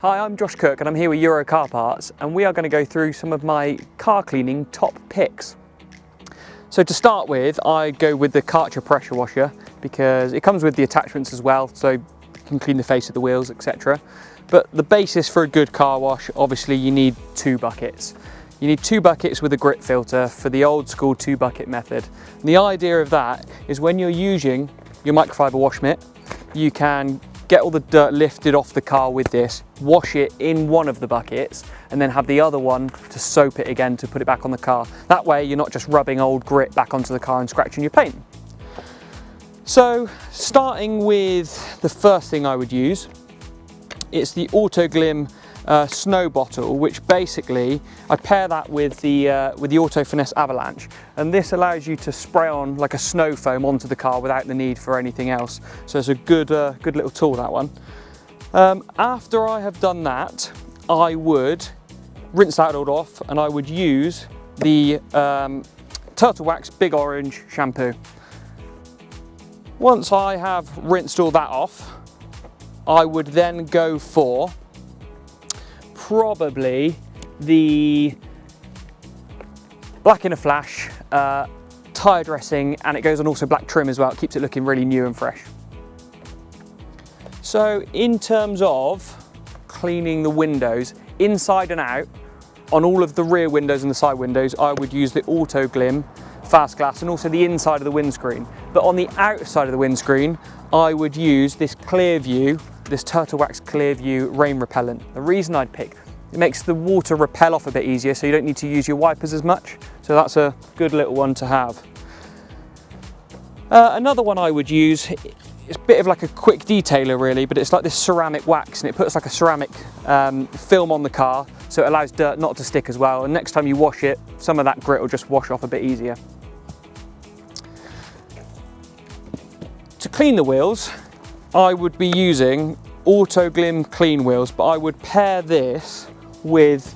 Hi, I'm Josh Cook and I'm here with Euro Car Parts, and we are going to go through some of my car cleaning top picks. So to start with, I go with the Karcher pressure washer because it comes with the attachments as well, so you can clean the face of the wheels, etc. But the basis for a good car wash, obviously you need two buckets. You need two buckets with a grit filter for the old school 2-bucket method. And the idea of that is when you're using your microfiber wash mitt, you can get all the dirt lifted off the car with this, wash it in one of the buckets, and then have the other one to soap it again to put it back on the car. That way you're not just rubbing old grit back onto the car and scratching your paint. So starting with the first thing I would use, it's the Autoglim snow bottle, which basically I pair that with the Auto Finesse Avalanche, and this allows you to spray on like a snow foam onto the car without the need for anything else. So it's a good little tool, that one. After I have done that, I would rinse that all off and I would use the Turtle Wax Big Orange shampoo. Once I have rinsed all that off, I would then go for probably the Black in a Flash tyre dressing, and it goes on also black trim as well. It keeps it looking really new and fresh. So in terms of cleaning the windows inside and out, on all of the rear windows and the side windows, I would use the Autoglim Fast Glass, and also the inside of the windscreen. But on the outside of the windscreen, I would use this Clearview, this Turtle Wax Clearview rain repellent. The reason I'd pick, it makes the water repel off a bit easier, so you don't need to use your wipers as much. So that's a good little one to have. Another one I would use, it's a bit of like a quick detailer really, but it's like this ceramic wax, and it puts like a ceramic film on the car, so it allows dirt not to stick as well. And next time you wash it, some of that grit will just wash off a bit easier. To clean the wheels, I would be using Autoglim Clean Wheels, but I would pair this with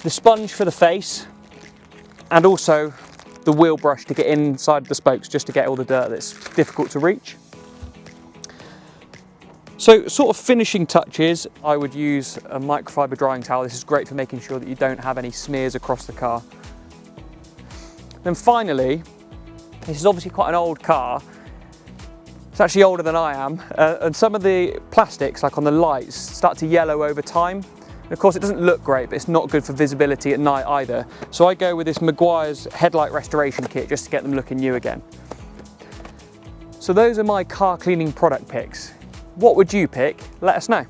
the sponge for the face and also the wheel brush to get inside the spokes, just to get all the dirt that's difficult to reach. So sort of finishing touches, I would use a microfiber drying towel. This is great for making sure that you don't have any smears across the car. Then finally, this is obviously quite an old car. It's actually older than I am, and some of the plastics, like on the lights, start to yellow over time. And of course it doesn't look great, but it's not good for visibility at night either. So I go with this Meguiar's headlight restoration kit just to get them looking new again. So those are my car cleaning product picks. What would you pick? Let us know.